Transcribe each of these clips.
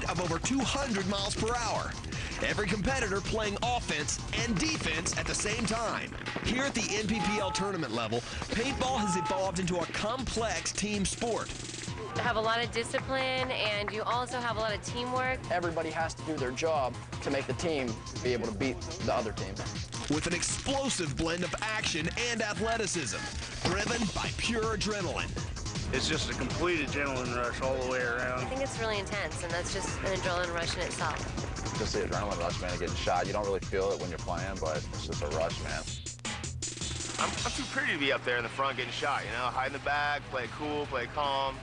of over 200 miles per hour. Every competitor playing offense and defense at the same time. Here at the NPPL tournament level, paintball has evolved into a complex team sport. You have a lot of discipline, and you also have a lot of teamwork. Everybody has to do their job to make the team be able to beat the other team. With an explosive blend of action and athleticism, driven by pure adrenaline. It's just a complete adrenaline rush all the way around. I think it's really intense, and that's just an adrenaline rush in itself. Just the adrenaline rush, man, getting shot. You don't really feel it when you're playing, but it's just a rush, man. I'm too pretty to be up there in the front getting shot, you know? Hide in the back, play it cool, play it calm.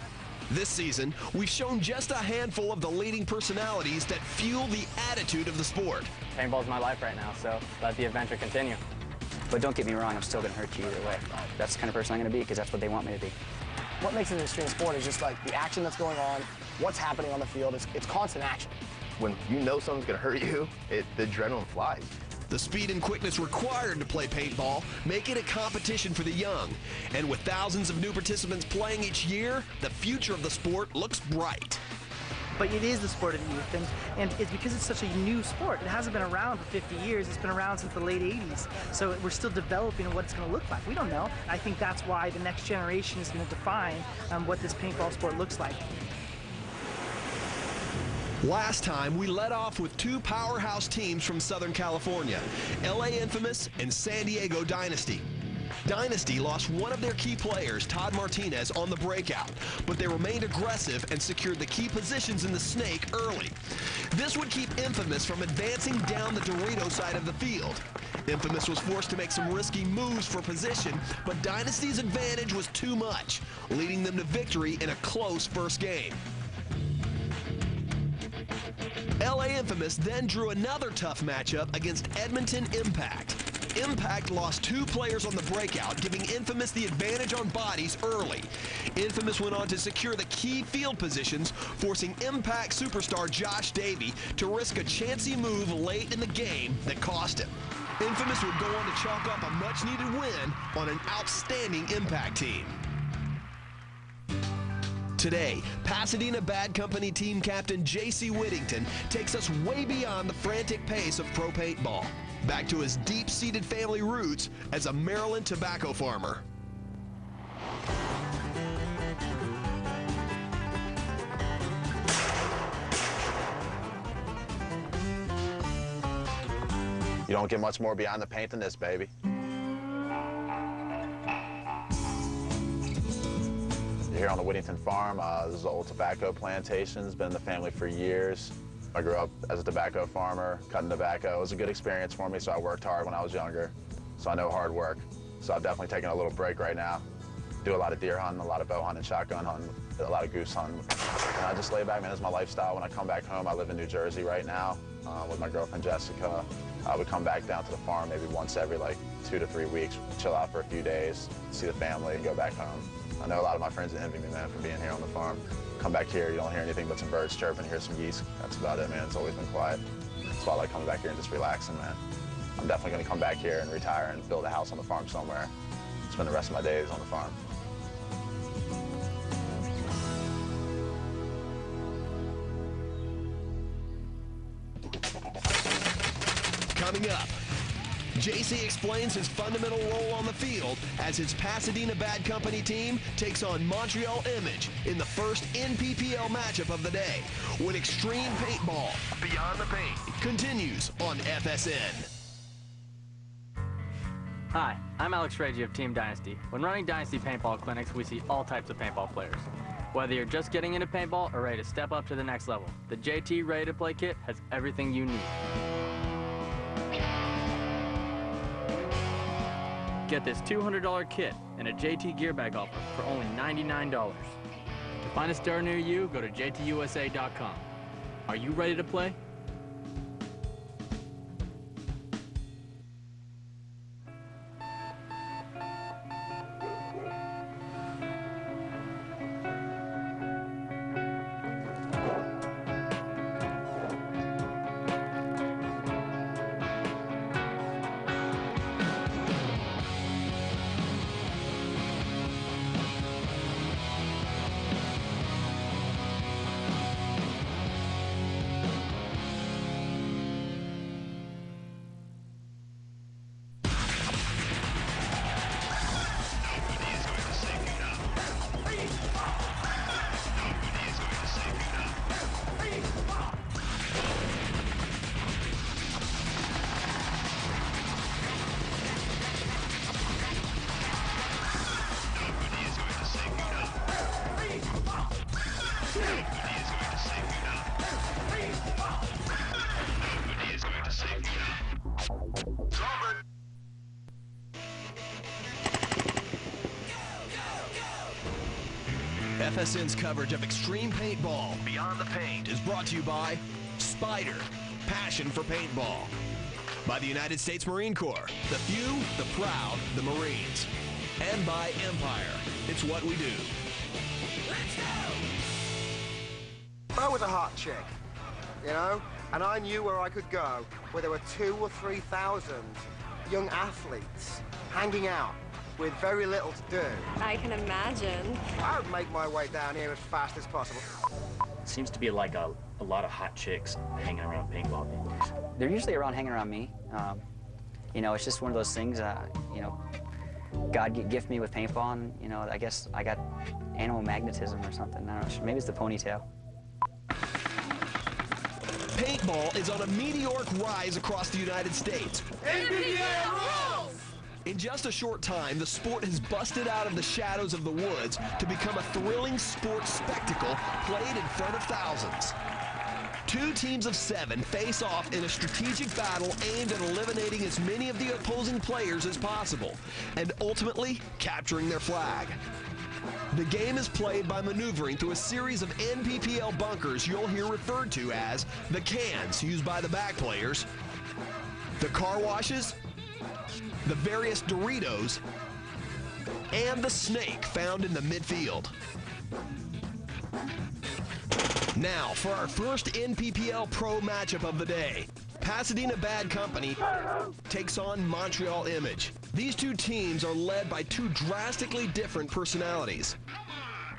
This season, we've shown just a handful of the leading personalities that fuel the attitude of the sport. Paintball's my life right now, so let the adventure continue. But don't get me wrong, I'm still going to hurt you either way. That's the kind of person I'm going to be, because that's what they want me to be. What makes it an extreme sport is just like the action that's going on, what's happening on the field. It's constant action. When you know someone's gonna hurt you, the adrenaline flies. The speed and quickness required to play paintball make it a competition for the young. And with thousands of new participants playing each year, the future of the sport looks bright. But it is the sport of the youth, and it's because it's such a new sport. It hasn't been around for 50 years. It's been around since the late 80s. So we're still developing what it's going to look like. We don't know. I think that's why the next generation is going to define what this paintball sport looks like. Last time, we led off with two powerhouse teams from Southern California, LA Infamous and San Diego Dynasty. Dynasty lost one of their key players, Todd Martinez, on the breakout, but they remained aggressive and secured the key positions in the Snake early. This would keep Infamous from advancing down the Dorito side of the field. Infamous was forced to make some risky moves for position, but Dynasty's advantage was too much, leading them to victory in a close first game. LA Infamous then drew another tough matchup against Edmonton Impact. Impact lost two players on the breakout, giving Infamous the advantage on bodies early. Infamous went on to secure the key field positions, forcing Impact superstar Josh Davey to risk a chancy move late in the game that cost him. Infamous would go on to chalk up a much-needed win on an outstanding Impact team. Today, Pasadena Bad Company team captain J.C. Whittington takes us way beyond the frantic pace of pro paintball, back to his deep-seated family roots as a Maryland tobacco farmer. You don't get much more beyond the paint than this, baby. Here on the Whittington farm, this is an old tobacco plantation. It's been in the family for years. I grew up as a tobacco farmer, cutting tobacco. It was a good experience for me, so I worked hard when I was younger. So I know hard work. So I've definitely taken a little break right now. Do a lot of deer hunting, a lot of bow hunting, shotgun hunting, a lot of goose hunting. And I just lay back, man, it's my lifestyle. When I come back home, I live in New Jersey right now with my girlfriend Jessica. I would come back down to the farm maybe once every like 2 to 3 weeks, chill out for a few days, see the family, and go back home. I know a lot of my friends envy me, man, for being here on the farm. Come back here, you don't hear anything but some birds chirping, hear some geese. That's about it, man. It's always been quiet. That's why I like coming back here and just relaxing, man. I'm definitely going to come back here and retire and build a house on the farm somewhere. Spend the rest of my days on the farm. Coming up, JC explains his fundamental role on the field as his Pasadena Bad Company team takes on Montreal Image in the first NPPL matchup of the day, when Extreme Paintball, Beyond the Paint, continues on FSN. Hi, I'm Alex Reggie of Team Dynasty. When running Dynasty paintball clinics, we see all types of paintball players. Whether you're just getting into paintball or ready to step up to the next level, the JT Ready to Play kit has everything you need. Get this $200 kit and a JT gear bag offer for only $99. To find a store near you, go to jtusa.com. Are you ready to play? FSN's coverage of Xtreme Paintball Beyond the Paint is brought to you by Spider, passion for paintball. By the United States Marine Corps, the few, the proud, the Marines. And by Empire, it's what we do. Let's go! I was a hot chick, you know, and I knew where I could go, where there were 2,000 or 3,000 young athletes hanging out with very little to do. I can imagine. I would make my way down here as fast as possible. Seems to be like a lot of hot chicks hanging around paintball these days. They're usually around hanging around me. You know, it's just one of those things, you know, God gifted me with paintball, and, you know, I guess I got animal magnetism or something. I don't know, maybe it's the ponytail. Paintball is on a meteoric rise across the United States. NPPL rules! In just a short time, the sport has busted out of the shadows of the woods to become a thrilling sports spectacle played in front of thousands. 2 teams of 7 face off in a strategic battle aimed at eliminating as many of the opposing players as possible, and ultimately capturing their flag. The game is played by maneuvering through a series of NPPL bunkers you'll hear referred to as the cans used by the back players, the car washes, the various Doritos, and the snake found in the midfield. Now, for our first NPPL Pro matchup of the day, Pasadena Bad Company takes on Montreal Image. These 2 teams are led by 2 drastically different personalities.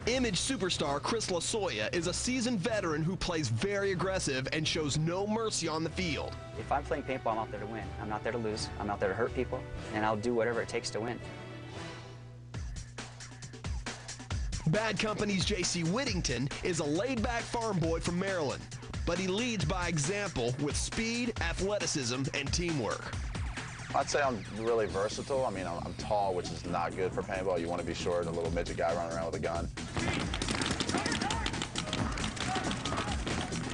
Image superstar Chris Lasoya is a seasoned veteran who plays very aggressive and shows no mercy on the field. If I'm playing paintball, I'm out there to win. I'm not there to lose. I'm out there to hurt people, and I'll do whatever it takes to win. Bad Company's J.C. Whittington is a laid-back farm boy from Maryland, but he leads by example with speed, athleticism, and teamwork. I'd say I'm really versatile. I mean, I'm tall, which is not good for paintball. You want to be short, a little midget guy running around with a gun.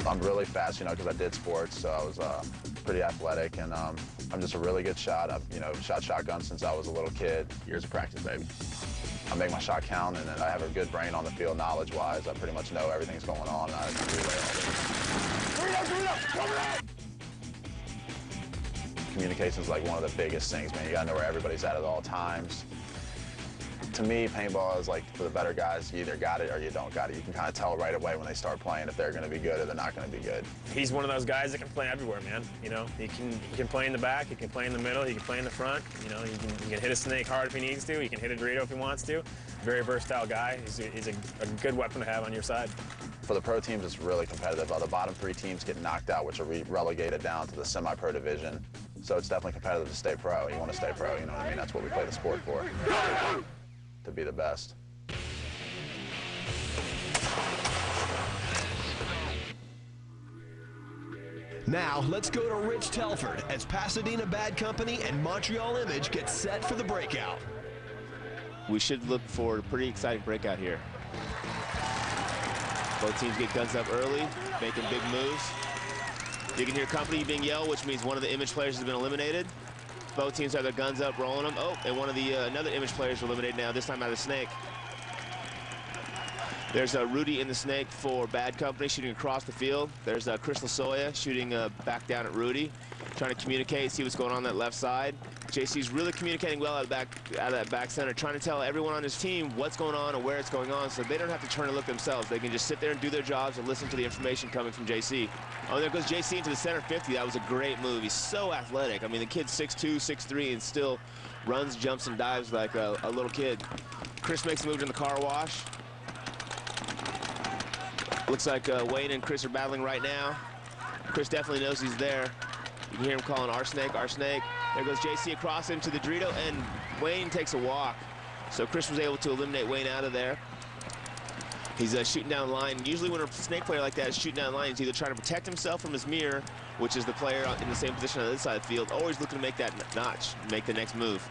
I'm really fast, you know, because I did sports, so I was pretty athletic, and I'm just a really good shot. I've, you know, shot shotgun since I was a little kid. Years of practice, baby. I make my shot count, and then I have a good brain on the field knowledge-wise. I pretty much know everything's going on, and I relay all this. Communication's like one of the biggest things, man. You gotta know where everybody's at all times. To me, paintball is like, for the better guys, you either got it or you don't got it. You can kind of tell right away when they start playing if they're gonna be good or they're not gonna be good. He's one of those guys that can play everywhere, man. You know, he can play in the back, he can play in the middle, he can play in the front. You know, he can hit a snake hard if he needs to, he can hit a Dorito if he wants to. Very versatile guy. He's a good weapon to have on your side. For the pro teams, it's really competitive. The bottom 3 teams get knocked out, which are relegated down to the semi-pro division. So it's definitely competitive to stay pro. You want to stay pro, you know what I mean? That's what we play the sport for, to be the best. Now, let's go to Rich Telford as Pasadena Bad Company and Montreal Image get set for the breakout. We should look for a pretty exciting breakout here. Both teams get guns up early, making big moves. You can hear company being yelled, which means one of the Image players has been eliminated. Both teams have their guns up, rolling them. Oh, and one of the another Image players eliminated now, this time out of the snake. There's Rudy in the snake for Bad Company, shooting across the field. There's Chris Lasoya shooting back down at Rudy, trying to communicate, see what's going on that left side. JC's really communicating well out of that back center, trying to tell everyone on his team what's going on and where it's going on, so they don't have to turn and look themselves. They can just sit there and do their jobs and listen to the information coming from JC. Oh, there goes JC into the center 50. That was a great move. He's so athletic. I mean, the kid's 6'2", 6'3", and still runs, jumps, and dives like a little kid. Chris makes a move in the car wash. Looks like Wayne and Chris are battling right now. Chris definitely knows he's there. You can hear him calling our snake, our snake. There goes JC across into the Dorito, and Wayne takes a walk. So Chris was able to eliminate Wayne out of there. He's shooting down the line. Usually when a snake player like that is shooting down the line, he's either trying to protect himself from his mirror, which is the player in the same position on the other side of the field, or he's looking to make that notch, make the next move.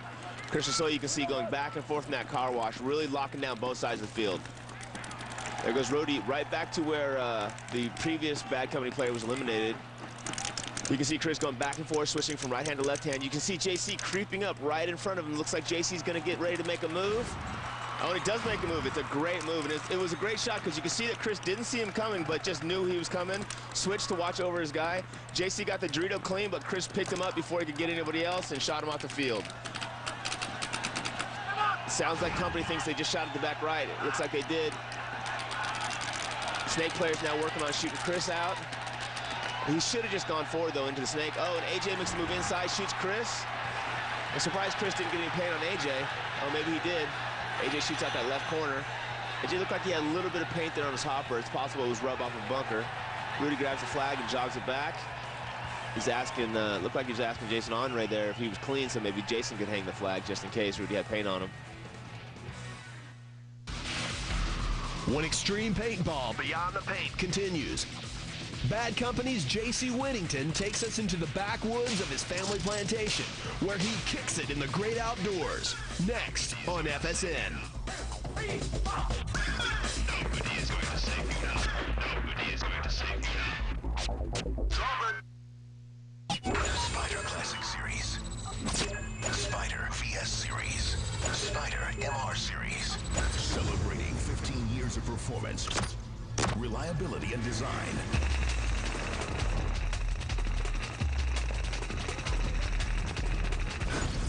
Chris Lasoya, you can see going back and forth in that car wash, really locking down both sides of the field. There goes Rody right back to where the previous Bad Company player was eliminated. You can see Chris going back and forth, switching from right hand to left hand. You can see JC creeping up right in front of him. Looks like JC's going to get ready to make a move. Oh, and he does make a move. It's a great move, and it was a great shot because you can see that Chris didn't see him coming, but just knew he was coming. Switched to watch over his guy. JC got the Dorito clean, but Chris picked him up before he could get anybody else and shot him off the field. Sounds like company thinks they just shot at the back right. It looks like they did. Snake player's now working on shooting Chris out. He should have just gone forward, though, into the snake. Oh, and AJ makes the move inside, shoots Chris. I'm surprised Chris didn't get any paint on AJ. Oh, maybe he did. AJ shoots out that left corner. AJ looked like he had a little bit of paint there on his hopper. It's possible it was rubbed off a bunker. Rudy grabs the flag and jogs it back. He's asking, looked like he was asking Jason Andre there if he was clean, so maybe Jason could hang the flag just in case Rudy had paint on him. When Xtreme Paintball Beyond the Paint continues, Bad Company's JC Whittington takes us into the backwoods of his family plantation, where he kicks it in the great outdoors. Next on FSN. Nobody is going to save you now. Nobody is going to save you now. The Spider Classic Series. The Spider VS Series. The Spider MR Series. Celebrating 15 years of performance, reliability, and design.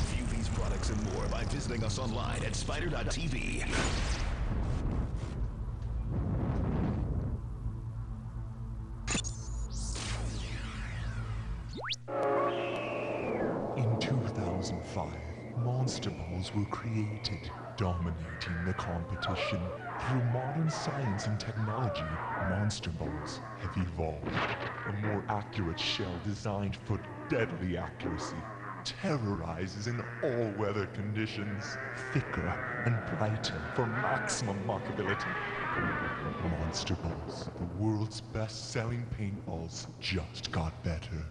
View these products and more by visiting us online at spider.tv. In 2005, Monster Balls were created, dominating the competition. Through modern science and technology, Monster Balls have evolved. A more accurate shell designed for deadly accuracy terrorizes in all weather conditions. Thicker and brighter for maximum markability. Monster Balls, the world's best-selling paintballs, just got better.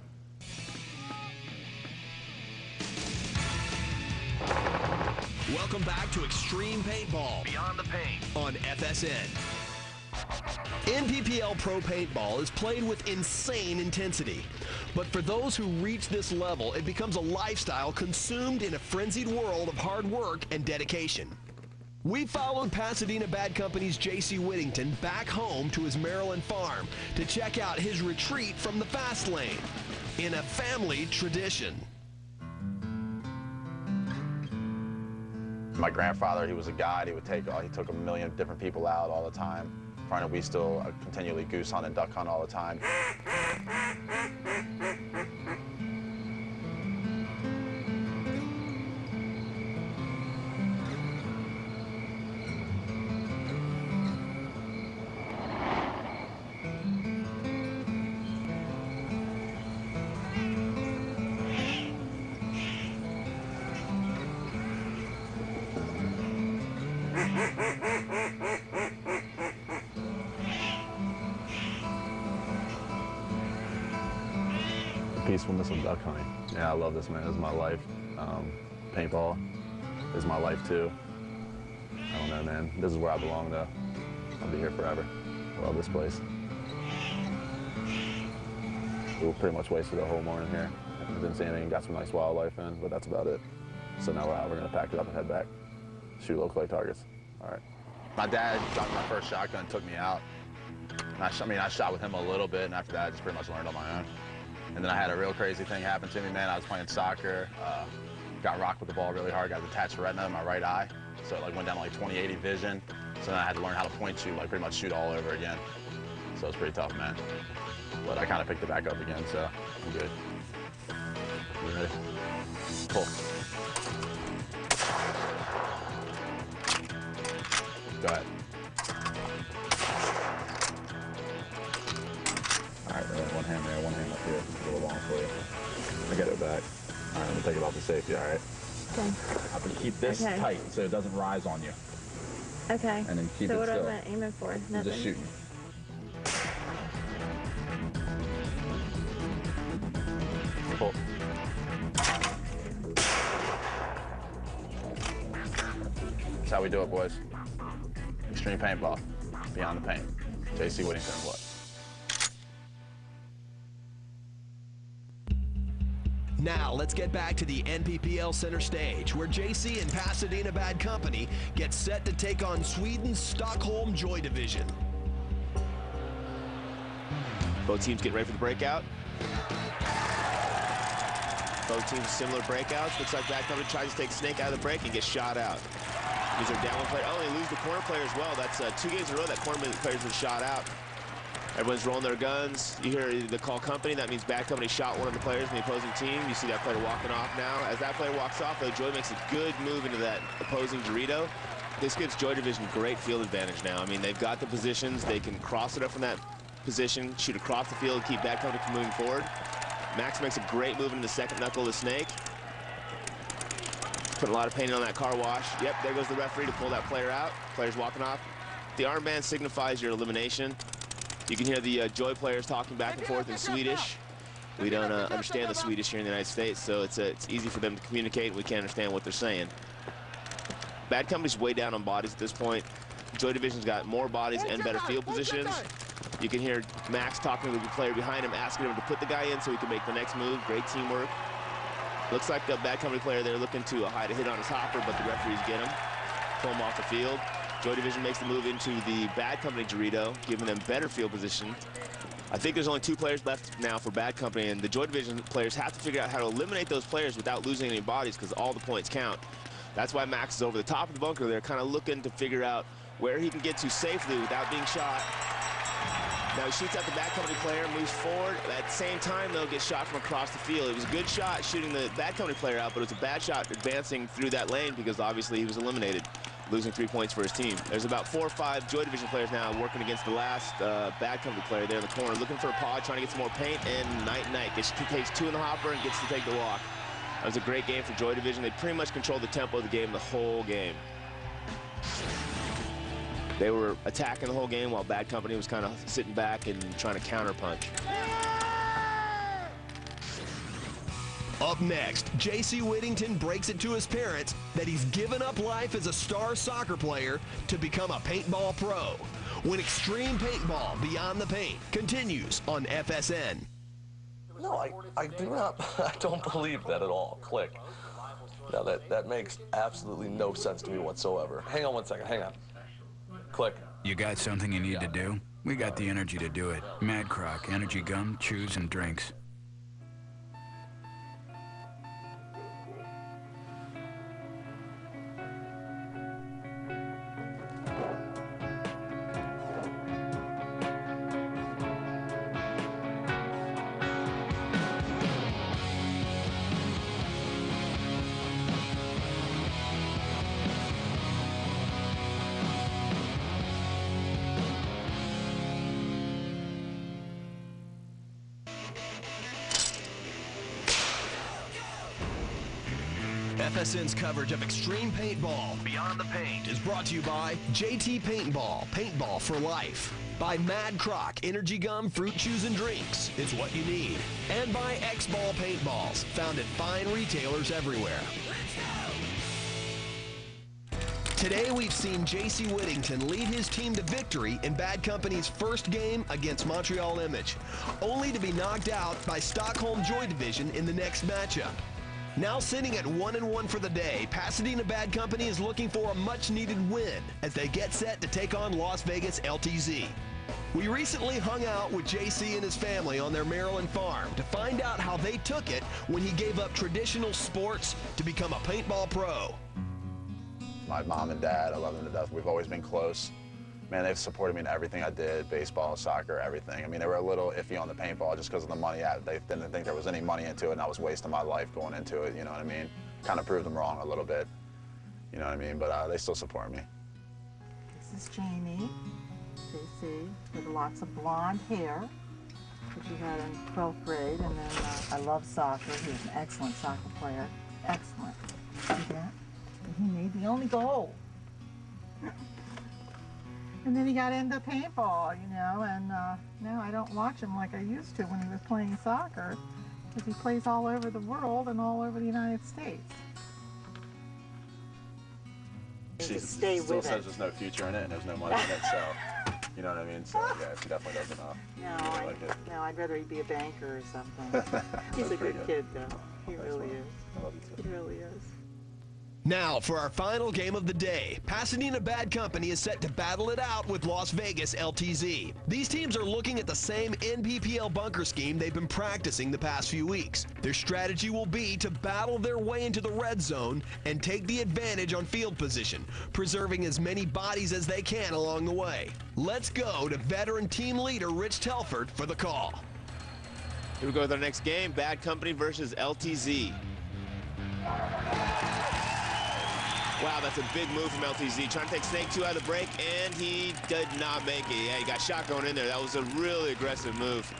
Welcome back to Xtreme Paintball Beyond the Paint on FSN. NPPL Pro Paintball is played with insane intensity. But for those who reach this level, it becomes a lifestyle consumed in a frenzied world of hard work and dedication. We followed Pasadena Bad Company's JC Whittington back home to his Maryland farm to check out his retreat from the fast lane in a family tradition. My grandfather, he was a guide. He took a million different people out all the time. We still continually goose hunt and duck hunt all the time. Peacefulness of duck hunting. Yeah, I love this, man. This is my life. Paintball is my life, too. I don't know, man. This is where I belong, though. I'll be here forever. I love this place. We pretty much wasted the whole morning here. Didn't see anything, got some nice wildlife in, but that's about it. So now we're going to pack it up and head back. Shoot low-clay targets. All right. My dad got my first shotgun, took me out. And I shot with him a little bit, and after that, I just pretty much learned on my own. And then I had a real crazy thing happen to me, man. I was playing soccer, got rocked with the ball really hard, got detached retina in my right eye. So it went down to 20/80 vision. So then I had to learn how to point shoot, pretty much shoot all over again. So it was pretty tough, man. But I kind of picked it back up again, so I'm good. You ready? Pull. Go ahead. All right, one hand there, one hand up here. It's a little long for you. I get it back. All right, I'm gonna take it off the safety, all right? Okay. I have to keep this tight so it doesn't rise on you. Okay. And then keep it so still. what am I aiming for? Nothing. Just shooting. Pull. That's how we do it, boys. Xtreme Paintball. Beyond the Paint. JC Whittington, what? Now, let's get back to the NPPL center stage, where JC and Pasadena Bad Company get set to take on Sweden's Stockholm Joy Division. Both teams getting ready for the breakout. Both teams similar breakouts. Looks like Bad Company tries to take Snake out of the break and gets shot out. These are down one player. Oh, they lose the corner player as well. That's 2 games in a row that corner player's been shot out. Everyone's rolling their guns. You hear the call company. That means Bad Company shot one of the players in the opposing team. You see that player walking off now. As that player walks off, though, Joy makes a good move into that opposing Dorito. This gives Joy Division great field advantage now. I mean, they've got the positions. They can cross it up from that position, shoot across the field, keep Bad Company from moving forward. Max makes a great move into the second knuckle of the Snake. Putting a lot of paint on that car wash. Yep, there goes the referee to pull that player out. Player's walking off. The armband signifies your elimination. You can hear the Joy players talking back and forth in Swedish. We don't understand the Swedish here in the United States, so it's easy for them to communicate. We can't understand what they're saying. Bad Company's way down on bodies at this point. Joy Division's got more bodies and better field positions. You can hear Max talking to the player behind him, asking him to put the guy in so he can make the next move. Great teamwork. Looks like the Bad Company player there looking to hide a hit on his hopper, but the referees get him, pull him off the field. Joy Division makes the move into the Bad Company Dorito, giving them better field position. I think there's only 2 players left now for Bad Company, and the Joy Division players have to figure out how to eliminate those players without losing any bodies, because all the points count. That's why Max is over the top of the bunker. They're kind of looking to figure out where he can get to safely without being shot. Now he shoots at the Bad Company player, moves forward. At the same time, though, gets shot from across the field. It was a good shot shooting the Bad Company player out, but it was a bad shot advancing through that lane because obviously he was eliminated, losing 3 points for his team. There's about 4 or 5 Joy Division players now working against the last Bad Company player there in the corner, looking for a pod, trying to get some more paint, and night. Takes 2 in the hopper and gets to take the walk. That was a great game for Joy Division. They pretty much controlled the tempo of the game the whole game. They were attacking the whole game while Bad Company was kind of sitting back and trying to counterpunch. Up next, JC Whittington breaks it to his parents that he's given up life as a star soccer player to become a paintball pro. When Xtreme Paintball Beyond the Paint continues on FSN. No, I do not. I don't believe that at all. Click. No, that makes absolutely no sense to me whatsoever. Hang on one second. Hang on. Click. You got something you need to do? We got the energy to do it. Mad Croc, energy gum, chews, and drinks. FSN's coverage of Xtreme Paintball Beyond the Paint is brought to you by JT Paintball, Paintball for Life. By Mad Croc, Energy Gum, Fruit Chews, and Drinks. It's what you need. And by X-Ball Paintballs, found at fine retailers everywhere. Today we've seen JC Whittington lead his team to victory in Bad Company's first game against Montreal Image, only to be knocked out by Stockholm Joy Division in the next matchup. Now sitting at 1-1 for the day, Pasadena Bad Company is looking for a much-needed win as they get set to take on Las Vegas LTZ. We recently hung out with JC and his family on their Maryland farm to find out how they took it when he gave up traditional sports to become a paintball pro. My mom and dad, I love them to death. We've always been close. Man, they've supported me in everything I did, baseball, soccer, everything. I mean, they were a little iffy on the paintball just because of the money. They didn't think there was any money into it, and I was wasting my life going into it, you know what I mean? Kind of proved them wrong a little bit, you know what I mean? But they still support me. This is Jamie, JC, with lots of blonde hair, which he had in 12th grade, and then I love soccer. He was an excellent soccer player. Excellent. See that? And he made the only goal. And then he got into paintball, you know, and now I don't watch him like I used to when he was playing soccer, because he plays all over the world and all over the United States. She still says there's no future in it and there's no money in it, so You know what I mean? So yeah, he definitely doesn't No, like it. no, I'd rather he be a banker or something. He's a good kid, though. He really is. I love you too. He really is. Now, for our final game of the day, Pasadena Bad Company is set to battle it out with Las Vegas LTZ. These teams are looking at the same NPPL bunker scheme they've been practicing the past few weeks. Their strategy will be to battle their way into the red zone and take the advantage on field position, preserving as many bodies as they can along the way. Let's go to veteran team leader Rich Telford for the call. Here we go with our next game, Bad Company versus LTZ. Wow, that's a big move from LTZ. Trying to take Snake 2 out of the break, and he did not make it. Yeah, he got shot going in there. That was a really aggressive move.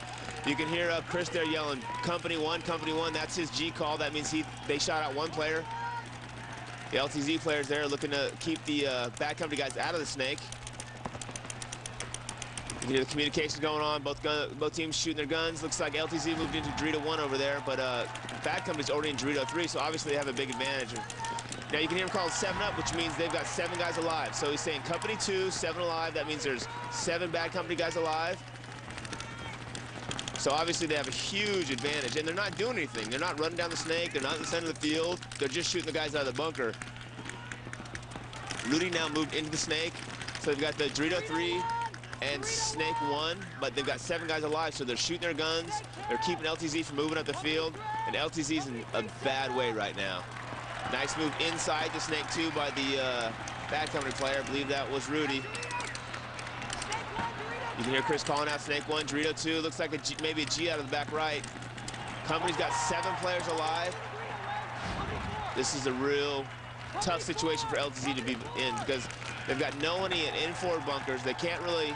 You can hear Chris there yelling, Company 1, Company 1. That's his G call. That means they shot out one player. The LTZ players there looking to keep the Bad Company guys out of the Snake. You can hear the communications going on. Both teams shooting their guns. Looks like LTZ moved into Dorito 1 over there, but Bad Company's already in Dorito 3, so obviously they have a big advantage. Now you can hear him call 7 up, which means they've got 7 guys alive. So he's saying Company 2, 7 alive. That means there's 7 Bad Company guys alive. So obviously they have a huge advantage, and they're not doing anything. They're not running down the Snake. They're not in the center of the field. They're just shooting the guys out of the bunker. Rudy now moved into the Snake. So they've got the Dorito 3 and Snake 1, but they've got 7 guys alive, so they're shooting their guns. They're keeping LTZ from moving up the field, and LTZ's in a bad way right now. Nice move inside the Snake 2 by the Bad Company player. I believe that was Rudy. You can hear Chris calling out Snake 1, Dorito 2. Looks like maybe a G out of the back right. Company's got 7 players alive. This is a real tough situation for LTZ to be in because they've got no one in forward bunkers. They can't really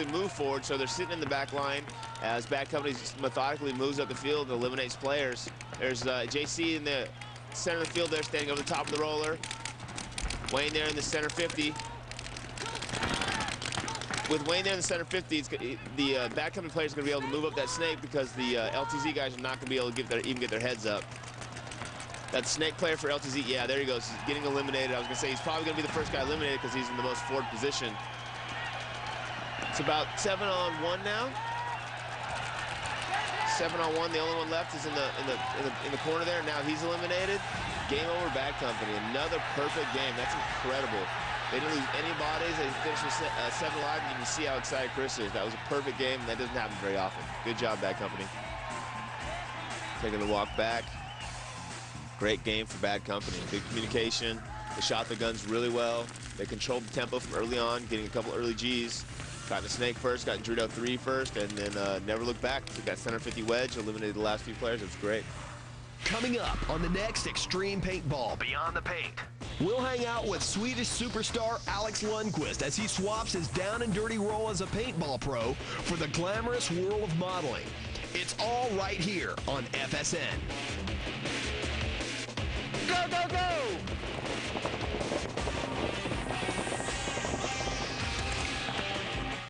move forward, so they're sitting in the back line as Bad Company methodically moves up the field and eliminates players. There's JC in the center of the field there, standing over the top of the roller. Wayne there in the center 50. With Wayne there in the center 50, the Bad Company players are going to be able to move up that Snake because the LTZ guys are not going to be able to even get their heads up. That Snake player for LTZ, yeah, there he goes. He's getting eliminated. I was going to say he's probably going to be the first guy eliminated because he's in the most forward position. It's about 7-on-1 now. 7-on-1. The only one left is in the corner there. Now he's eliminated. Game over, Bad Company. Another perfect game. That's incredible. They didn't lose any bodies. They finished with 7 alive, and you can see how excited Chris is. That was a perfect game, and that doesn't happen very often. Good job, Bad Company. Taking the walk back. Great game for Bad Company. Good communication. They shot the guns really well. They controlled the tempo from early on, getting a couple early Gs. Got the Snake first, got Dorito 3 first, and then never looked back. Took that center 50 wedge, eliminated the last few players. It was great. Coming up on the next Xtreme Paintball, Beyond the Paint, we'll hang out with Swedish superstar Alex Lundqvist as he swaps his down and dirty role as a paintball pro for the glamorous world of modeling. It's all right here on FSN. Go, go, go!